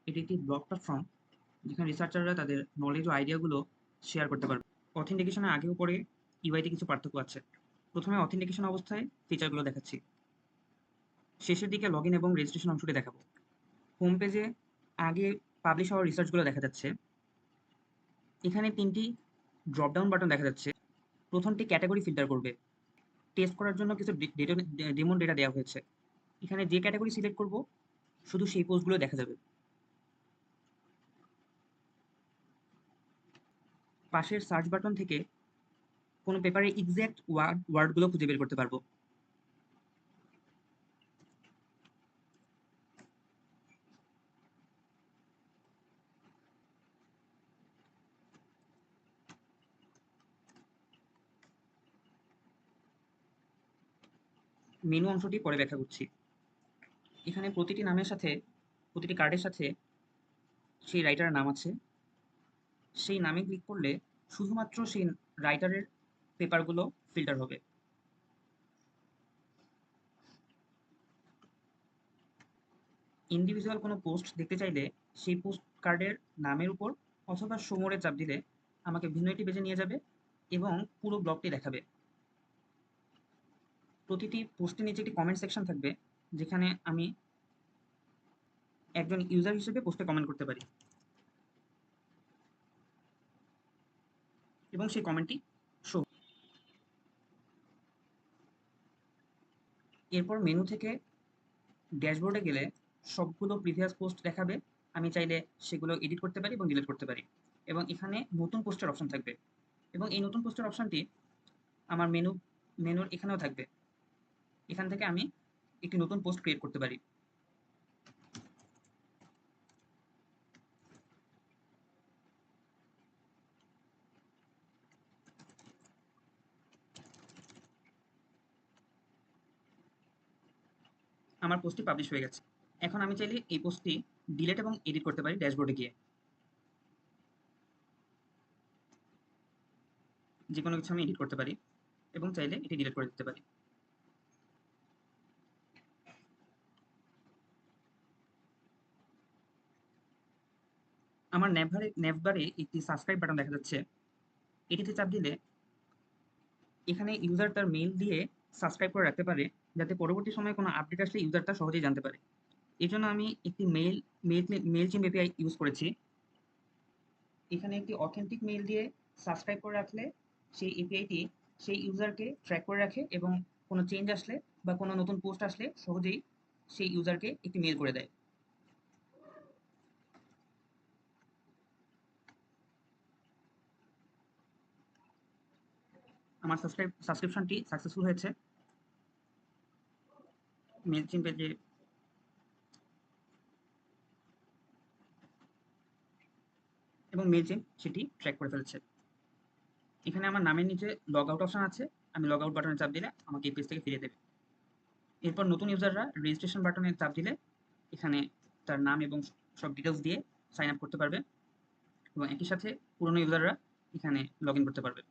এটি একটি blog platform যেখানে রিসার্চাররা তাদের নলেজ ও আইডিয়াগুলো শেয়ার করতে পারবে। অথেন্টিকেশনের আগে ও পরে ইউআইতে কিছু পার্থক্য আছে। প্রথমে অথেন্টিকেশন অবস্থায় ফিচারগুলো দেখাচ্ছি, শেষের দিকে লগ ইন এবং রেজিস্ট্রেশন অংশটি দেখাবো। হোম পেজে আগে পাবলিশ হওয়ার রিসার্চগুলো দেখা যাচ্ছে। এখানে 3টি ড্রপডাউন বাটন দেখা যাচ্ছে। প্রথমটি ক্যাটাগরি ফিল্টার করবে। টেস্ট করার জন্য কিছু ডেমন ডেটা দেওয়া হয়েছে। এখানে যে ক্যাটাগরি সিলেক্ট করব শুধু সেই পোস্টগুলো দেখা যাবে। পাশের সার্চ বাটন থেকে কোনো পেপারের এক্স্যাক্ট ওয়ার্ডগুলো খুঁজে বের করতে পারবো। মেনু অংশটি পরে ব্যাখ্যা করছি। এখানে প্রতিটি নামের সাথে, প্রতিটি কার্ডের সাথে সেই রাইটারের নাম আছে। সেই নামে ক্লিক করলে শুধুমাত্র সেই রাইটারের পেপারগুলো ফিল্টার হবে। ইন্ডিভিজুয়াল কোনো পোস্ট দেখতে চাইলে সেই পোস্ট কার্ডের নামের উপর অথবা শো মোরে চাপ দিলে আমাকে ভিন্ন একটি পেজে নিয়ে যাবে এবং পুরো ব্লগটি দেখাবে। প্রতিটি পোস্টের নিচে একটি কমেন্ট সেকশন থাকবে, যেখানে আমি একজন ইউজার হিসেবে পোস্টে কমেন্ট করতে পারি এবং সেই কমেন্টটি শো। এরপর মেনু থেকে ড্যাশবোর্ডে গেলে সবগুলো প্রিভিয়াস পোস্ট দেখাবে। আমি চাইলে সেগুলো এডিট করতে পারি এবং ডিলিট করতে পারি, এবং এখানে নতুন পোস্টের অপশন থাকবে, এবং এই নতুন পোস্টের অপশনটি আমার মেনুর এখানেও থাকবে। এখান থেকে আমি একটি নতুন পোস্ট ক্রিয়েট করতে পারি। আমার পোস্টটি পাবলিশ হয়ে গেছে। এখন আমি চাইলে এই পোস্টটি ডিলিট এবং এডিট করতে পারি ড্যাশবোর্ডে গিয়ে। যে কোনো কিছু আমি এডিট করতে পারি এবং চাইলে এটি ডিলিট করে দিতে পারি। আমার নেভবারে একটি সাবস্ক্রাইব বাটন দেখা যাচ্ছে। এটিতে চাপ দিলে এখানে ইউজার তার মেইল দিয়ে সাবস্ক্রাইব করে রাখতে পারে, যাতে পরবর্তী সময়ে কোনো আপডেট আসলে ইউজার তা সহজেই জানতে পারে। এই জন্য আমি একটি মেইলচিম্প এপিআই ইউজ করেছি। এখানে একটি অথেন্টিক মেইল দিয়ে সাবস্ক্রাইব করে রাখলে সেই এপিআইটি সেই ইউজারকে ট্র্যাক করে রাখে এবং কোনো চেঞ্জ আসলে বা কোনো নতুন পোস্ট আসলে সহজেই সেই ইউজারকে একটি মেইল করে দেয়। আমার সাবস্ক্রিপশনটি সাকসেসফুল হয়েছে। মেইলচিম্পে যে এবং মেইলচিম্প সেটি ট্র্যাক করে ফেলছে। এখানে আমার নামের নিচে লগ আউট অপশন আছে। আমি লগ আউট বাটনে চাপ দিলে আমাকে এই পেজ থেকে ফিরিয়ে দেবে। এরপর নতুন ইউজাররা রেজিস্ট্রেশন বাটনে চাপ দিলে এখানে তার নাম এবং সব ডিটেলস দিয়ে সাইন আপ করতে পারবে, এবং একই সাথে পুরনো ইউজাররা এখানে লগ ইন করতে পারবে।